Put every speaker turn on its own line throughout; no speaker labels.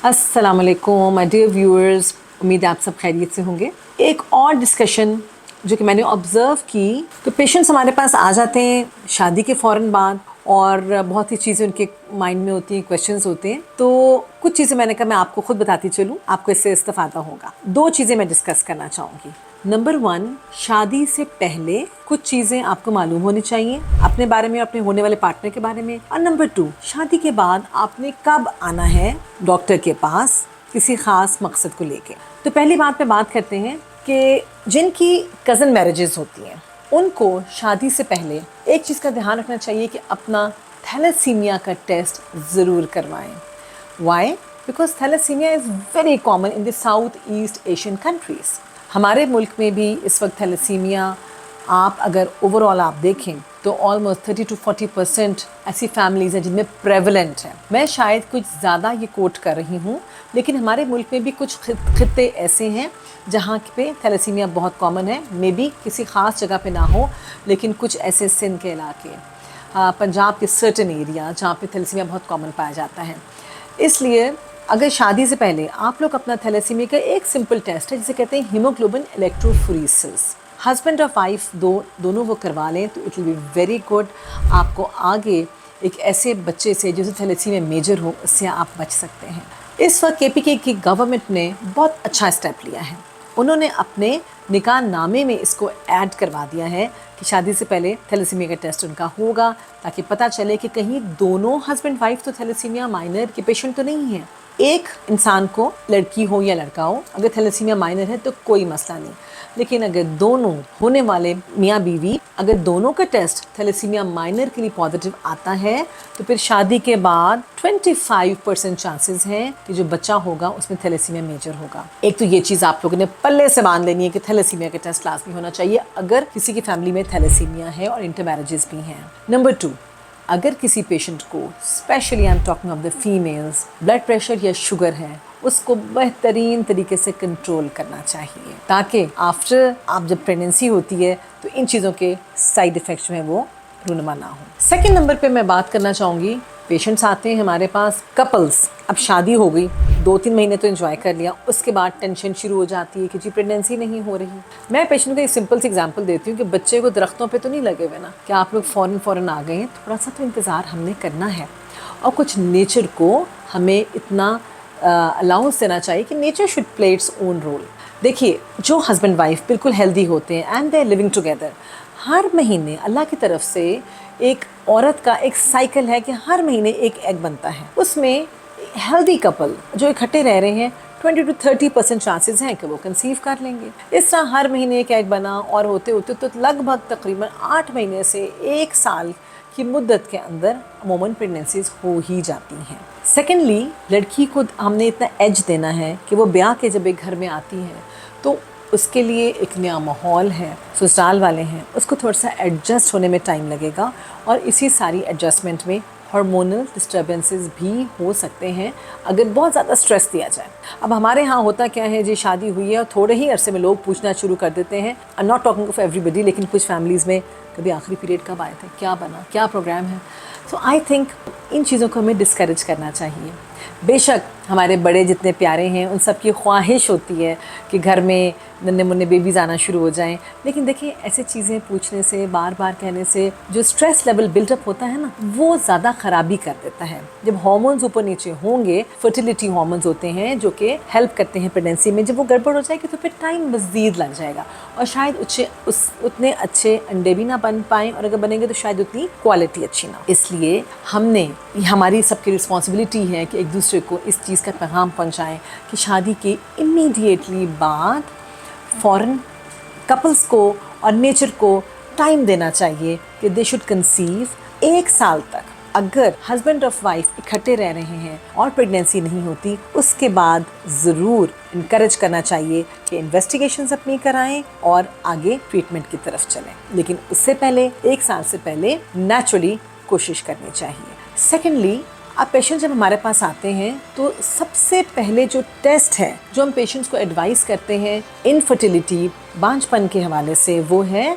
अस्सलाम वालेकुम my dear viewers, उम्मीद है आप सब खैरियत से होंगे। एक और डिस्कशन जो कि मैंने ऑब्ज़र्व की, तो पेशेंट्स हमारे पास आ जाते हैं शादी के फ़ौरन बाद और बहुत सी चीज़ें उनके माइंड में होती हैं, क्वेश्चंस होते हैं। तो कुछ चीज़ें मैंने कहा मैं आपको खुद बताती चलूँ, आपको इससे इस्तेफ़ादा होगा। दो चीज़ें मैं डिस्कस करना चाहूँगी। नंबर 1, शादी से पहले कुछ चीज़ें आपको मालूम होनी चाहिए अपने बारे में, अपने होने वाले पार्टनर के बारे में। और नंबर 2, शादी के बाद आपने कब आना है डॉक्टर के पास किसी ख़ास मकसद को लेके। तो पहली बात पे बात करते हैं कि जिनकी कज़न मैरिजेस होती हैं उनको शादी से पहले एक चीज़ का ध्यान रखना चाहिए कि अपना थैलेसीमिया का टेस्ट ज़रूर करवाएं। Why? Because thalassemia is very common in the south east Asian countries. हमारे मुल्क में भी इस वक्त थैलेसीमिया, आप अगर ओवरऑल आप देखें तो ऑलमोस्ट 30 to 40% ऐसी फैमिलीज़ हैं जिनमें प्रेवलेंट है। मैं शायद कुछ ज़्यादा ये कोट कर रही हूँ, लेकिन हमारे मुल्क में भी कुछ खित्ते ऐसे हैं जहाँ पे थैलेसीमिया बहुत कॉमन है। मे बी किसी ख़ास जगह पे ना हो, लेकिन कुछ ऐसे सिंध के इलाके, पंजाब के सर्टन एरिया जहाँ पे थैलेसीमिया बहुत कॉमन पाया जाता है। इसलिए अगर शादी से पहले आप लोग अपना थैलेसीमिया का एक सिंपल टेस्ट है जिसे कहते हैं हीमोग्लोबिन इलेक्ट्रोफोरेसिस, हस्बैंड और वाइफ दोनों वो करवा लें तो it will be very good. आपको आगे एक ऐसे बच्चे से जिसे थैलेसीमिया मेजर हो, उससे आप बच सकते हैं। इस वक्त केपीके की गवर्नमेंट ने बहुत अच्छा स्टेप लिया है। उन्होंने अपने निकाह नामे में इसको ऐड करवा दिया है कि शादी से पहले थैलेसीमिया का टेस्ट उनका होगा, ताकि पता चले कि कहीं दोनों हस्बैंड वाइफ तो थैलेसीमिया माइनर के पेशेंट तो नहीं हैं। एक इंसान को, लड़की हो या लड़का हो, अगर थैलेसीमिया माइनर है तो कोई मसला नहीं, लेकिन अगर दोनों होने वाले मियाँ बीवी अगर दोनों का टेस्ट थैलेसीमिया माइनर के लिए पॉजिटिव आता है तो फिर शादी के बाद 25% चांसेस हैं कि जो बच्चा होगा उसमें थैलेसीमिया मेजर होगा। एक तो ये चीज़ आप लोगों ने पल्ले से बांध लेनी है कि थैलेसीमिया का टेस्ट लाजमी होना चाहिए अगर किसी की फैमिली में थैलेसीमिया है और इंटरमैरेजेस भी हैं। नंबर 2, अगर किसी पेशेंट को, specially I am talking of the females, blood pressure या शुगर है, उसको बेहतरीन तरीके से कंट्रोल करना चाहिए ताकि आफ्टर आप जब प्रेगनेंसी होती है तो इन चीज़ों के साइड इफ़ेक्ट्स में वो रूनुमा ना हो। सेकंड नंबर पे मैं बात करना चाहूँगी, पेशेंट्स आते हैं हमारे पास, कपल्स, अब शादी हो गई, 2-3 महीने तो एंजॉय कर लिया, उसके बाद टेंशन शुरू हो जाती है कि जी प्रेगनेंसी नहीं हो रही। मैं पेशेंट को एक सिंपल सी एग्जांपल देती हूँ कि बच्चे को दरख्तों पे तो नहीं लगे हुए ना, कि आप लोग फ़ौरन आ गए हैं, थोड़ा सा तो इंतज़ार हमने करना है और कुछ नेचर को हमें इतना अलाउंस देना चाहिए कि nature should play its own role. देखिए, जो हस्बैंड वाइफ बिल्कुल हेल्दी होते हैं and they are living together, हर महीने अल्लाह की तरफ से एक औरत का एक साइकिल है कि हर महीने एक एग बनता है। उसमें हेल्दी कपल जो इकट्ठे रह रहे हैं 20 to 30% चांसेस हैं कि वो कंसीव कर लेंगे। इस तरह हर महीने एक एग बना और होते होते तो लगभग तकरीबन 8 महीने से 1 साल की मुद्दत के अंदर अमूमन प्रेगनेंसीज हो ही जाती हैं। सेकेंडली, लड़की को हमने इतना एज देना है कि वो ब्याह के जब एक घर में आती है तो उसके लिए एक नया माहौल है, ससुराल वाले हैं, उसको थोड़ा सा एडजस्ट होने में टाइम लगेगा और इसी सारी एडजस्टमेंट में हार्मोनल डिस्टर्बेंसेस भी हो सकते हैं अगर बहुत ज़्यादा स्ट्रेस दिया जाए। अब हमारे यहाँ होता क्या है, जी शादी हुई है और थोड़े ही अरसे में लोग पूछना शुरू कर देते हैं, I am not talking of everybody, लेकिन कुछ फैमिलीज़ में कभी आखिरी पीरियड कब आए थे, क्या बना, क्या प्रोग्राम है। सो आई थिंक इन चीज़ों को हमें डिस्करेज करना चाहिए। बेशक हमारे बड़े जितने प्यारे हैं उन सब की ख्वाहिश होती है कि घर में नन्हे मुन्ने बेबीज़ आना शुरू हो जाएं, लेकिन देखिए ऐसे चीज़ें पूछने से, बार बार कहने से जो स्ट्रेस लेवल बिल्डअप होता है ना, वो ज़्यादा ख़राबी कर देता है। जब हार्मोन्स ऊपर नीचे होंगे, फर्टिलिटी हार्मोन्स होते हैं जो कि हेल्प करते हैं प्रेगनेंसी में, जब वो गड़बड़ हो जाएगी तो फिर टाइम मज़ीद लग जाएगा और शायद उतने अच्छे अंडे भी ना बन पाएँ, और अगर बनेंगे तो शायद उतनी क्वालिटी अच्छी ना। इसलिए हमारी सबकी रिस्पॉन्सिबिलिटी है कि एक दूसरे को इस चीज़ का पैगाम पहुँचाएँ कि शादी के इमीडिएटली बाद फ़ौरन कपल्स को और नेचर को टाइम देना चाहिए कि दे शुड कंसीव। 1 साल तक अगर हस्बैंड और वाइफ इकट्ठे रह रहे हैं और प्रेगनेंसी नहीं होती, उसके बाद ज़रूर इनकरेज करना चाहिए कि इन्वेस्टिगेशंस अपनी कराएं और आगे ट्रीटमेंट की तरफ चलें, लेकिन उससे पहले 1 साल से पहले नेचुरली कोशिश करनी चाहिए। सेकेंडली, अब पेशेंट जब हमारे पास आते हैं तो सबसे पहले जो टेस्ट है जो हम पेशेंट्स को एडवाइस करते हैं इनफर्टिलिटी, बांझपन के हवाले से, वो है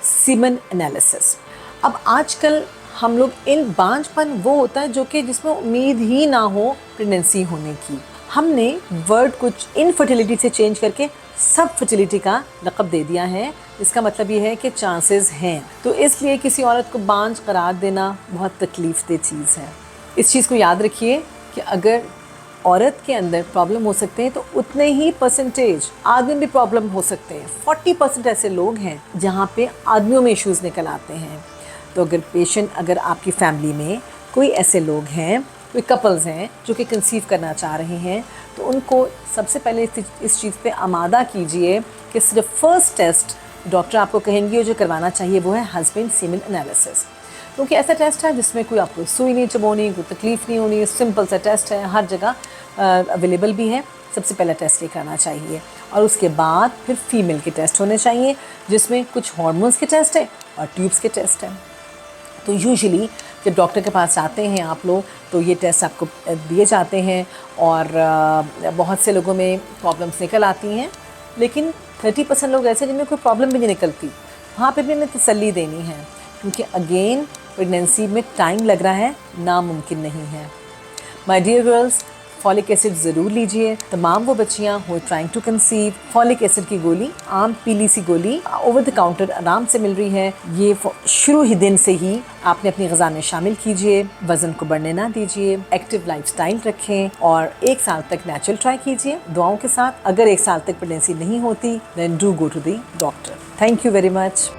सीमन एनालिसिस। अब आजकल हम लोग इन बांझपन वो होता है जो कि जिसमें उम्मीद ही ना हो प्रेगनेंसी होने की, हमने वर्ड कुछ इनफर्टिलिटी से चेंज करके सब फर्टिलिटी का लक़ब दे दिया है। इसका मतलब ये है कि चांसेस हैं। तो इसलिए किसी औरत को बांझ करार देना बहुत तकलीफ दे चीज़ है। इस चीज़ को याद रखिए कि अगर औरत के अंदर प्रॉब्लम हो सकते हैं तो उतने ही परसेंटेज आदमी भी प्रॉब्लम हो सकते हैं। 40% ऐसे लोग हैं जहाँ पे आदमियों में इश्यूज़ निकल आते हैं। तो अगर आपकी फैमिली में कोई ऐसे लोग हैं, कोई कपल्स हैं जो कि कंसीव करना चाह रहे हैं, तो उनको सबसे पहले इस चीज़ पे आमादा कीजिए कि सिर्फ फर्स्ट टेस्ट डॉक्टर आपको कहेंगे जो करवाना चाहिए वो है हस्बैंड सीमेन एनालिसिस। क्योंकि ऐसा टेस्ट है जिसमें कोई आपको सुई नहीं चबोनी, कोई तकलीफ़ नहीं होनी, सिंपल सा टेस्ट है, हर जगह अवेलेबल भी है। सबसे पहला टेस्ट ये करना चाहिए और उसके बाद फिर फीमेल के टेस्ट होने चाहिए जिसमें कुछ हार्मोन्स के टेस्ट है और ट्यूब्स के टेस्ट हैं। तो यूजुअली जब डॉक्टर के पास जाते हैं आप लोग तो ये टेस्ट आपको दिए जाते हैं और बहुत से लोगों में प्रॉब्लम्स निकल आती हैं, लेकिन 30% लोग ऐसे जिनमें कोई प्रॉब्लम भी नहीं निकलती। वहाँ पे भी हमें तसल्ली देनी है क्योंकि अगेन प्रेगनेंसी में टाइम लग रहा है, नामुमकिन नहीं है। My dear girls, folic acid ज़रूर लीजिए। तमाम वो बच्चियाँ who trying to conceive, folic acid की गोली, आम पीली सी गोली ओवर द काउंटर आराम से मिल रही है। ये शुरू ही दिन से ही आपने अपनी ग़िज़ा में शामिल कीजिए। वज़न को बढ़ने ना दीजिए, एक्टिव लाइफस्टाइल रखें और 1 साल तक नेचुरल ट्राई कीजिए दुआओं के साथ। अगर 1 साल तक प्रेगनेंसी नहीं होती then do go to the doctor. Thank you very much.